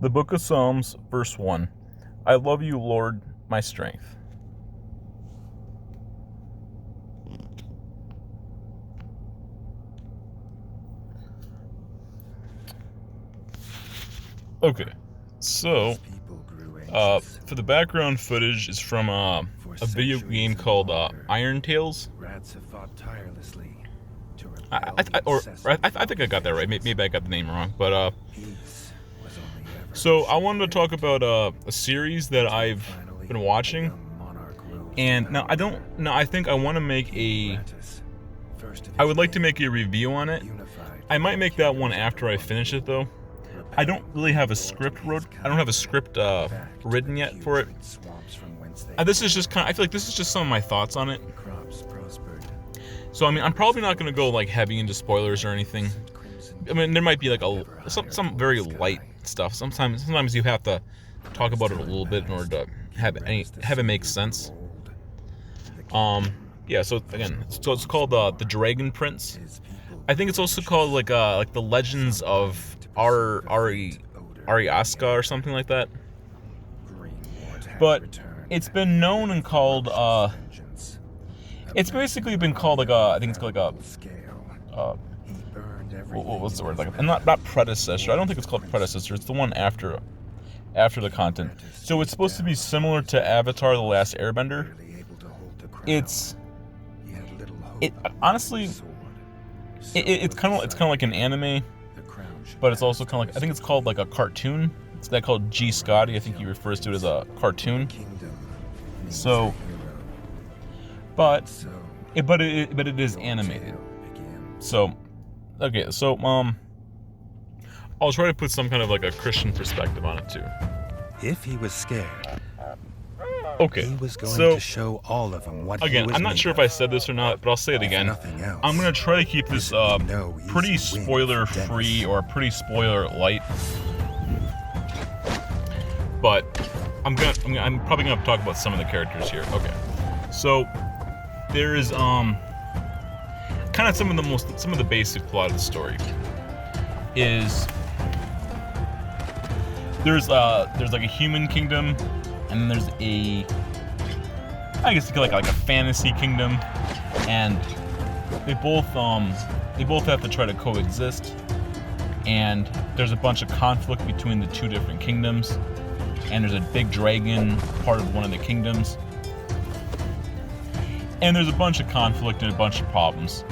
The Book of Psalms, verse 1. I love you, Lord, my strength. Okay, so for the background footage is from a video game called Iron Tales. I think I got that right. Maybe I got the name wrong, but so I wanted to talk about a series that I've been watching, and now I think I want to make I would like to make a review on it. I might make that one after I finish it, though. I don't really have a script written yet for it. This is just I feel like this is just some of my thoughts on it. So I mean, I'm probably not going to go like heavy into spoilers or anything. I mean, there might be like some very light stuff. Sometimes you have to talk about it a little bit in order to have it make sense. Yeah. So again, it's called the Dragon Prince. I think it's also called like the Legends of Ariaska or something like that. But it's been known and called it's basically been called like I think it's called like what's the word, like not predecessor. I don't think it's called predecessor. It's the one after the content. So it's supposed to be similar to Avatar: The Last Airbender. Honestly, it's kind of like an anime, but it's also kind of like, I think it's called like a cartoon. It's that called G. Scotty. I think he refers to it as a cartoon. So, but it is animated. So, okay. So I'll try to put some kind of like a Christian perspective on it too. If he was scared, okay, he was going to show all of them what again, he was I'm not sure if I said this or not, but I'll say it again. I'm going to try to keep this pretty spoiler-free or pretty spoiler-light. But I'm probably going to talk about some of the characters here. Okay. So there is kind of some of the basic plot of the story is there's like a human kingdom, and then there's I guess you could like a fantasy kingdom, and they both have to try to coexist, and there's a bunch of conflict between the two different kingdoms, and there's a big dragon part of one of the kingdoms, and there's a bunch of conflict and a bunch of problems,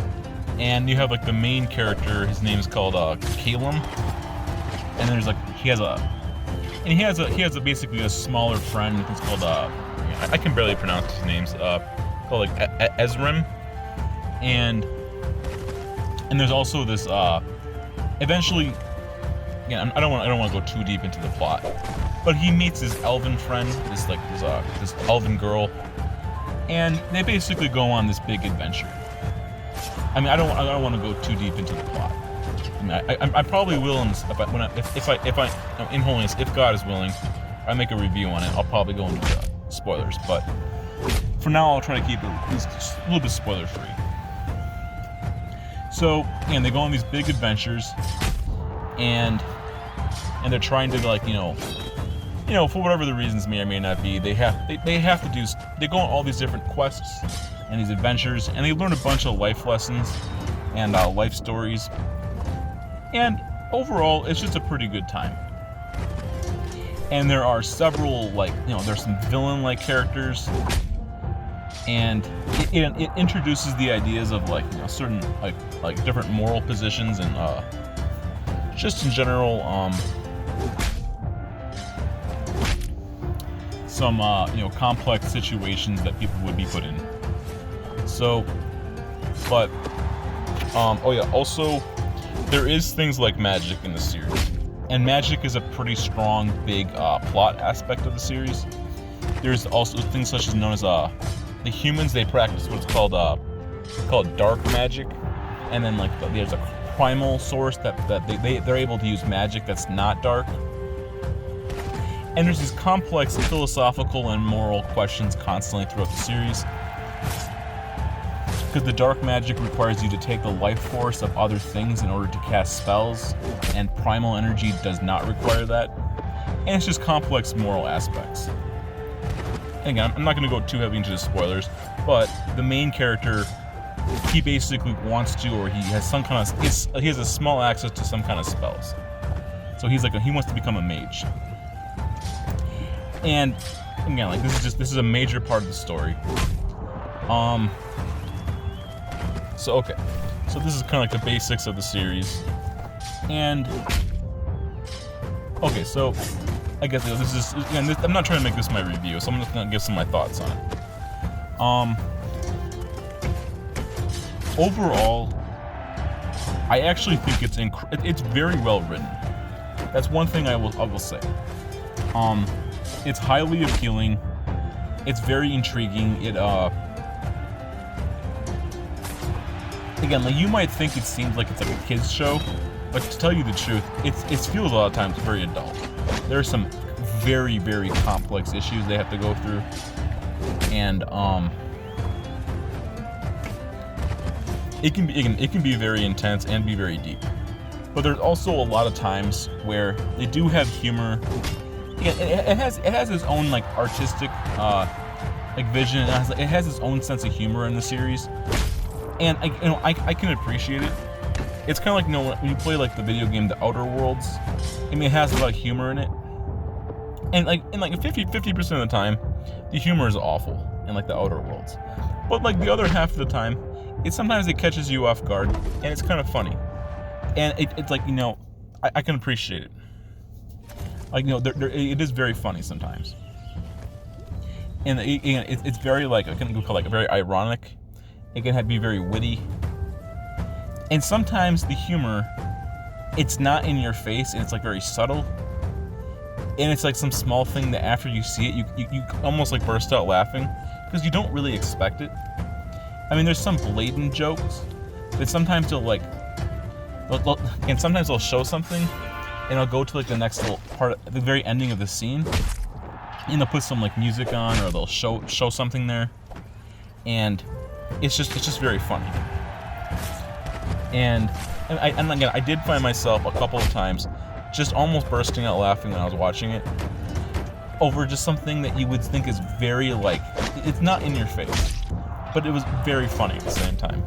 and you have like the main character. His name is called Calum, and there's like he has basically a smaller friend. It's called I can barely pronounce his names. Called like Ezrim, and there's also this. Eventually, again, I don't want to go too deep into the plot, but he meets his elven friend, this elven girl, and they basically go on this big adventure. I mean, I don't want to go too deep into the plot. I probably will if in holiness, if God is willing, I make a review on it. I'll probably go into spoilers, but for now I'll try to keep it at least a little bit spoiler free. So again, they go on these big adventures, and they're trying to like for whatever the reasons may or may not be, they go on all these different quests and these adventures, and they learn a bunch of life lessons and life stories. And overall, it's just a pretty good time. And there are several, there's some villain-like characters, and it introduces the ideas of certain like different moral positions and just in general some complex situations that people would be put in. So, but also, there is things like magic in the series, and magic is a pretty strong, big plot aspect of the series. There's also things such as known as the humans. They practice what's called dark magic, and then there's a primal source that they're able to use magic that's not dark. And there's these complex philosophical and moral questions constantly throughout the series. Because the dark magic requires you to take the life force of other things in order to cast spells, and primal energy does not require that. and it's just complex moral aspects. And again, I'm not going to go too heavy into the spoilers, but the main character, he basically wants to, or he has some kind of, he has a small access to some kind of spells. So he wants to become a mage. And again, like this is a major part of the story. So okay, so this is kind of like the basics of the series, and okay, so I guess this is again. I'm not trying to make this my review, so I'm just gonna give some of my thoughts on it. Overall, I actually think it's very well written. That's one thing I will say. It's highly appealing. It's very intriguing. Again, like you might think it seems like it's like a kids show, but to tell you the truth, it feels a lot of times very adult. There are some very, very complex issues they have to go through, and it can be very intense and be very deep. But there's also a lot of times where they do have humor. Again, it has its own like artistic like vision. It has its own sense of humor in the series. And I can appreciate it. It's kind of like when you play like the video game The Outer Worlds. I mean, it has a lot of humor in it, and like 50% of the time, the humor is awful in like The Outer Worlds. But like the other half of the time, sometimes it catches you off guard, and it's kind of funny, and it's like I can appreciate it. Like it is very funny sometimes, and it's very like I can call like very ironic. It can be very witty. And sometimes the humor, it's not in your face, and it's like very subtle. And it's like some small thing that after you see it, you almost like burst out laughing because you don't really expect it. I mean, there's some blatant jokes, but sometimes sometimes they'll show something, and I'll go to like the next little part, the very ending of the scene, and they'll put some like music on, or they'll show something there, and it's just very funny. And again, I did find myself a couple of times just almost bursting out laughing when I was watching it over just something that you would think is very like, it's not in your face, but it was very funny at the same time.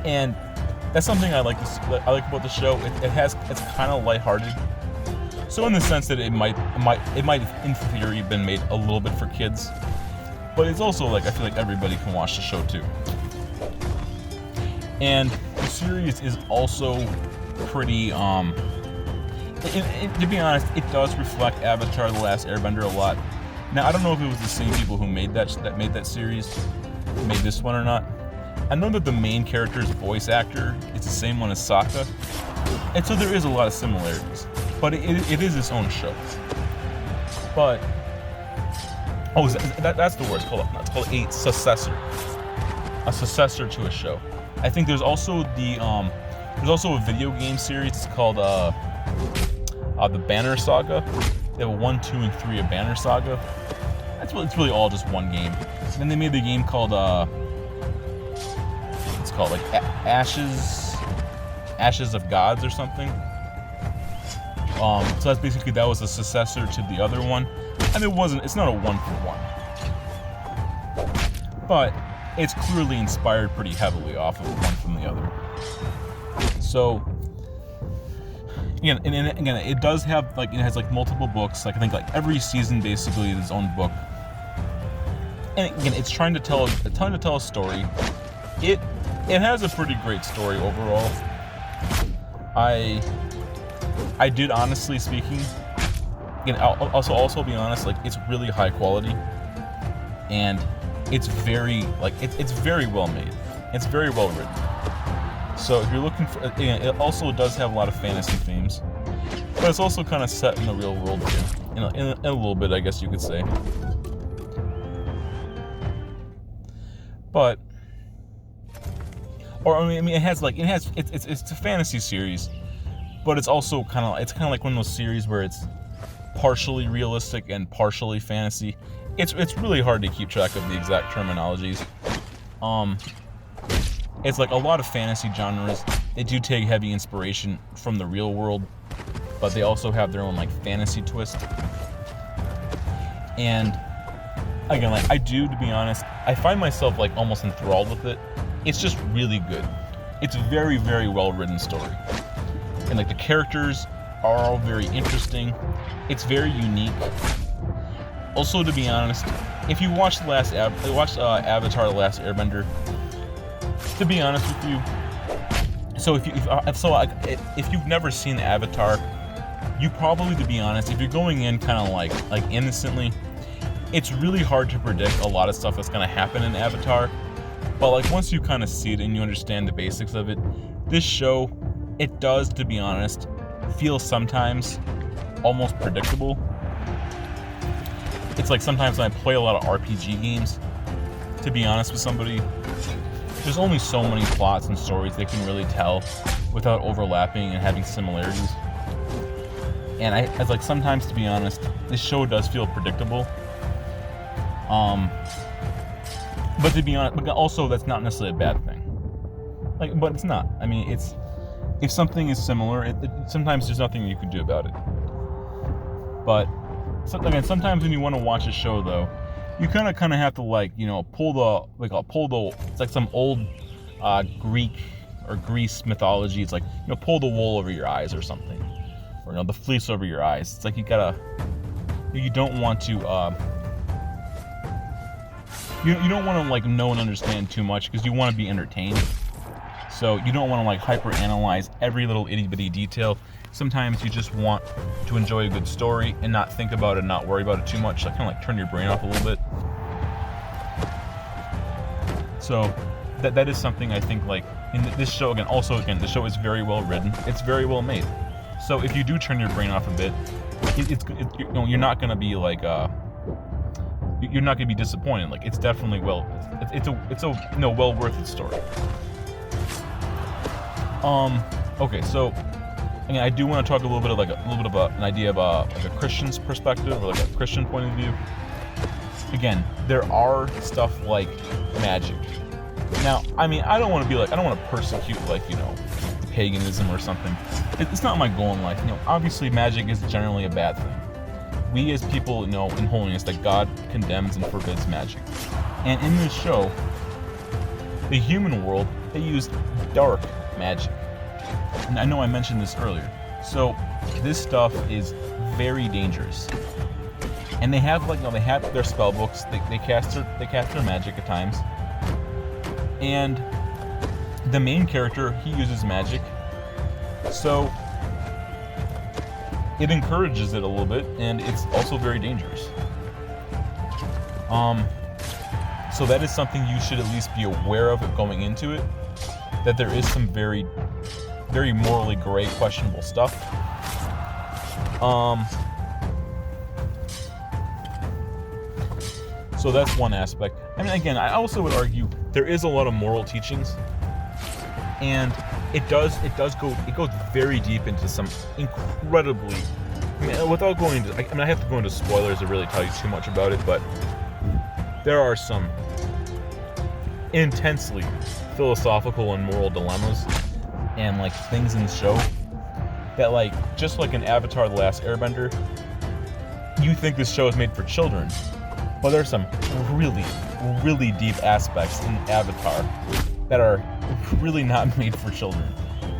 And that's something I like about the show. It's kind of lighthearted. So in the sense that it might in theory been made a little bit for kids. But it's also like, I feel like everybody can watch the show too. And the series is also pretty, to be honest, it does reflect Avatar: The Last Airbender a lot. Now, I don't know if it was the same people who made that series, made this one or not. I know that the main character's voice actor is the same one as Sokka, and so there is a lot of similarities. But it is its own show. But that's the word. It's called a successor. A successor to a show. I think there's also a video game series. It's called the Banner Saga. They have 1, 2, and 3 of Banner Saga. It's really all just one game. And then they made the game called it's called like Ashes of Gods or something. So that's basically, that was a successor to the other one. And it's not a 1-for-1. But it's clearly inspired pretty heavily off of one from the other. So, again, it does have, like, it has, like, multiple books. Like, I think, like, every season basically is its own book. And, again, it's trying to tell a story. It has a pretty great story overall. I did, honestly speaking, again, I'll also be honest, like, it's really high quality, and it's very, like, it's very well made. It's very well written. So if you're looking for, it also does have a lot of fantasy themes, but it's also kind of set in the real world too, in a little bit, I guess you could say. But, or I mean, it's a fantasy series, but it's also kind of like one of those series where it's partially realistic and partially fantasy. It's really hard to keep track of the exact terminologies. It's like a lot of fantasy genres, they do take heavy inspiration from the real world. but they also have their own like fantasy twist. And again, like I do, to be honest, I find myself like almost enthralled with it. It's just really good. It's a very, very well written story, and like the characters are all very interesting. It's very unique. Also, to be honest, if you watched Avatar: The Last Airbender, to be honest with you, so if you've never seen Avatar, you probably, to be honest, if you're going in kind of like innocently, it's really hard to predict a lot of stuff that's gonna happen in Avatar. But like once you kind of see it and you understand the basics of it, this show, it does, to be honest, feel sometimes almost predictable. It's like sometimes when I play a lot of RPG games, to be honest with somebody, there's only so many plots and stories they can really tell without overlapping and having similarities. And I was like, sometimes, to be honest, this show does feel predictable. But to be honest, but also that's not necessarily a bad thing. Like, but it's not. I mean, it's, if something is similar, sometimes there's nothing you can do about it. But again, sometimes when you want to watch a show, though, you kind of have to pull it's like some old Greek or Greece mythology. It's like, pull the wool over your eyes or something, or the fleece over your eyes. It's like you don't want to you don't want to like know and understand too much, because you want to be entertained. So you don't want to like hyper analyze every little itty bitty detail. Sometimes you just want to enjoy a good story and not think about it, not worry about it too much. Like kind of like turn your brain off a little bit. So that is something I think, like in this show, again, the show is very well written. It's very well made. So if you do turn your brain off a bit, you're not gonna be like you're not gonna be disappointed. Like it's definitely it's a well worth it story. Okay, so again, I do want to talk a little bit of an idea of like a Christian's perspective, or like a Christian point of view. Again, there are stuff like magic. Now, I mean, I don't want to persecute paganism or something. It's not my goal in life. Obviously magic is generally a bad thing. We as people know in holiness that God condemns and forbids magic. And in this show, the human world, they use dark magic. And I know I mentioned this earlier. So this stuff is very dangerous. And they have they have their spell books. They cast their magic at times. And the main character, he uses magic. So it encourages it a little bit, and it's also very dangerous. So that is something you should at least be aware of going into it, that there is some very, very morally gray, questionable stuff. So that's one aspect. I mean, again, I also would argue there is a lot of moral teachings, and it goes very deep into some incredibly, without going into, I have to go into spoilers to really tell you too much about it, but there are some intensely philosophical and moral dilemmas and things in the show that just like in Avatar: The Last Airbender, you think this show is made for children, but there's some really, really deep aspects in Avatar that are really not made for children.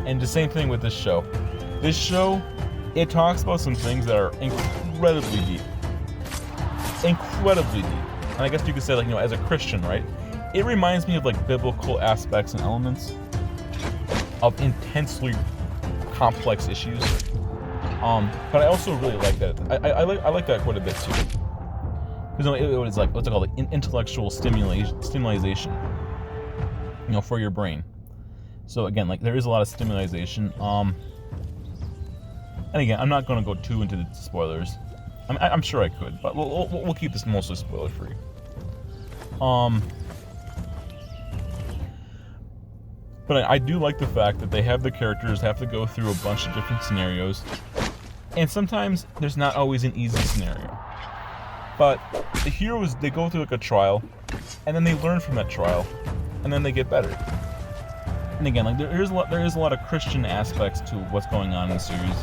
And the same thing with this show. This show, it talks about some things that are incredibly deep. Incredibly deep. And I guess you could say, as a Christian, right? It reminds me of biblical aspects and elements of intensely complex issues. But I also really like that. I like that quite a bit too. Because it was what's it called? Intellectual stimulation. For your brain. So again, there is a lot of stimulation. And again, I'm not going to go too into the spoilers. I'm sure I could, but we'll keep this mostly spoiler free. But I do like the fact that they have the characters have to go through a bunch of different scenarios, and sometimes there's not always an easy scenario. But the heroes, they go through a trial, and then they learn from that trial, and then they get better. And again, there is a lot of Christian aspects to what's going on in the series.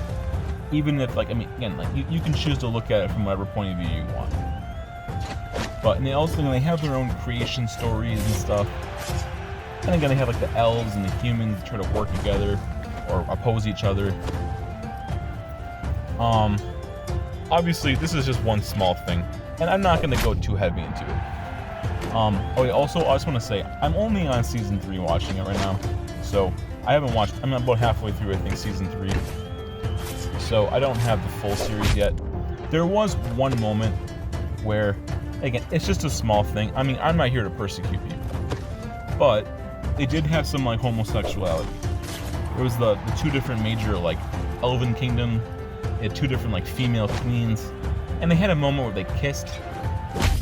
Even if, like, I mean, again, like, you can choose to look at it from whatever point of view you want. But, and they have their own creation stories and stuff. And again, they have, like, the elves and the humans try to work together or oppose each other. Obviously, this is just one small thing, and I'm not going to go too heavy into it. Also, I just want to say, I'm only on Season 3 watching it right now, so I haven't watched, I'm about halfway through, I think, Season 3, so I don't have the full series yet. There was one moment where, again, it's just a small thing. I mean, I'm not here to persecute people, but they did have some, like, homosexuality. There was the two different major, like, Elven Kingdom. They had two different, like, female queens, and they had a moment where they kissed,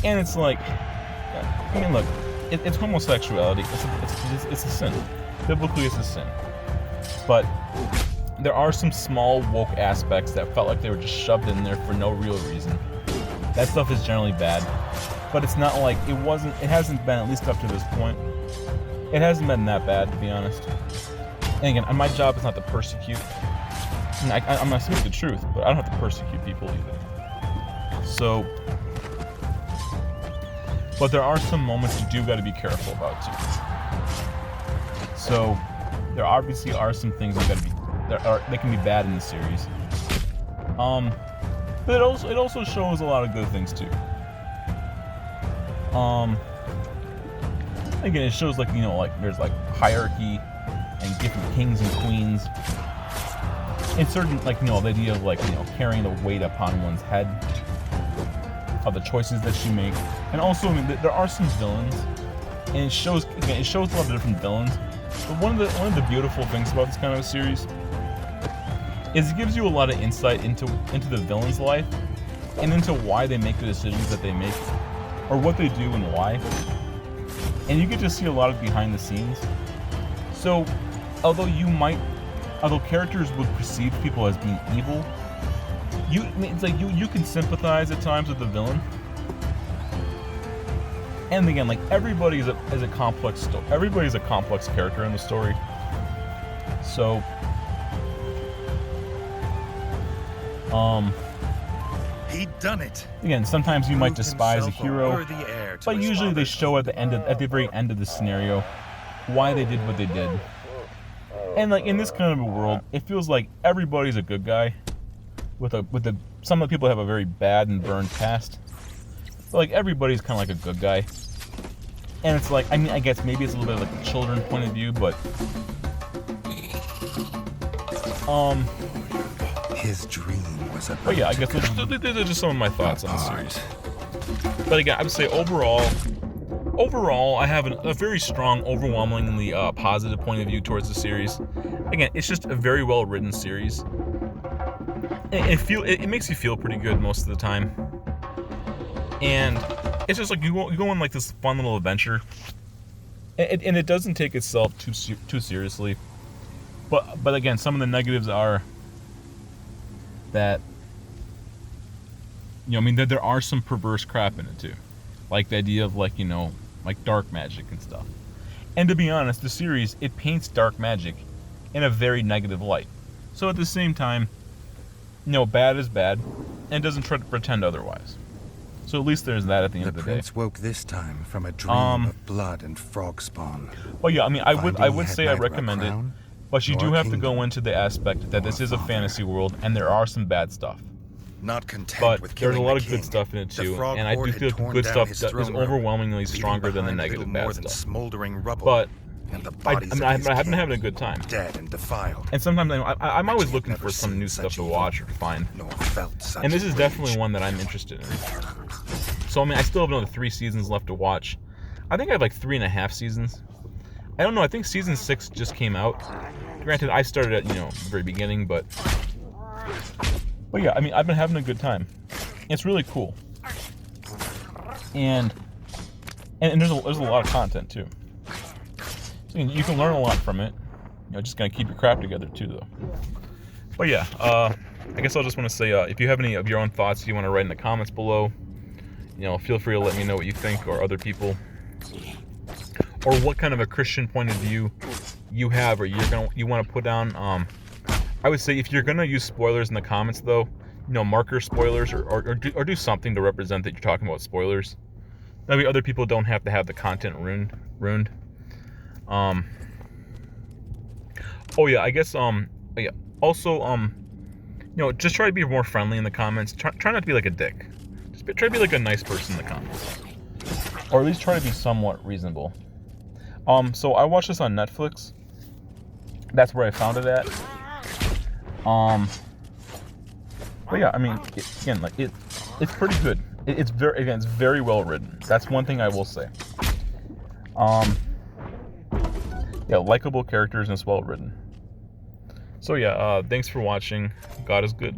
and it's like, I mean, look, it's homosexuality. It's a sin. Biblically, it's a sin. But there are some small woke aspects that felt like they were just shoved in there for no real reason. That stuff is generally bad, but it's not like it hasn't been, at least up to this point, it hasn't been that bad, to be honest. And again, my job is not to persecute. And I'm going to speak the truth, but I don't have to persecute people either. So, but there are some moments you do got to be careful about too. So, there obviously are some things they can be bad in the series. But it also shows a lot of good things too. Again, it shows, like, you know, like, there's, like, hierarchy and different kings and queens. And certain, like, you know, the idea of, like, you know, carrying the weight upon one's head of the choices that you make. And also, I mean, there are some villains, and it shows a lot of different villains. But one of the beautiful things about this kind of a series is it gives you a lot of insight into the villain's life and into why they make the decisions that they make, or what they do and why. And you get to see a lot of behind the scenes. So, although characters would perceive people as being evil, it's like you can sympathize at times with the villain. And again, like, everybody is a complex story. Everybody's a complex character in the story. So, he'd done it. Again, sometimes you might despise a hero, but usually they show at the very end of the scenario why they did what they did. And, like, in this kind of a world, it feels like everybody's a good guy. Some of the people have a very bad and burned past. But, like, everybody's kind of like a good guy. And it's like, I mean, I guess maybe it's a little bit like a children's point of view, but his dream was about but yeah, I guess those are just some of my thoughts on the series. But again, I would say overall, I have a very strong, overwhelmingly positive point of view towards the series. Again, it's just a very well written series. It makes you feel pretty good most of the time, and it's just like you go on, like, this fun little adventure, and it doesn't take itself too seriously. But again, some of the negatives are that, you know, I mean, there are some perverse crap in it too, like the idea of, like, you know, like, dark magic and stuff. And to be honest, the series, it paints dark magic in a very negative light. So at the same time, you know, bad is bad, and doesn't try to pretend otherwise. So at least there's that at the end of the day. The prince woke this time from a dream of blood and frog spawn. Well, yeah, I mean, I would say I recommend it, but you do have to go into the aspect that this is a fantasy world, and there are some bad stuff. Not content but with there's a killing lot the of good king, stuff in it the too, frog and I do horde feel had torn good down stuff his that is throne room, overwhelmingly leaving stronger than the behind negative little bad more than stuff. smoldering rubble, But and the bodies of I've his been king, having a good time. dead and defiled. And sometimes I'm always He had looking never for some seen new such stuff to evil, watch or find. nor felt such And this is rage. definitely one that I'm interested in. So I mean, I still have another 3 seasons left to watch. I think I have like 3.5 seasons. I don't know. I think season 6 just came out. Granted, I started at, you know, the very beginning, but yeah, I mean, I've been having a good time. It's really cool, and there's a lot of content too. So you can learn a lot from it. You know, just gotta keep your crap together too, though. But yeah, I guess I'll just want to say, if you have any of your own thoughts you want to write in the comments below, you know, feel free to let me know what you think, or other people, or what kind of a Christian point of view you have, or you want to put down. I would say if you're gonna use spoilers in the comments, though, you know, marker spoilers or do something to represent that you're talking about spoilers. That way, other people don't have to have the content ruined. Oh yeah, I guess yeah. Also you know, just try to be more friendly in the comments. Try not to be like a dick. Try to be like a nice person in the comments, or at least try to be somewhat reasonable. So I watched this on Netflix. That's where I found it at. But yeah, I mean, it's pretty good. It's very well written. That's one thing I will say. Yeah, likable characters and it's well written. So yeah, thanks for watching. God is good.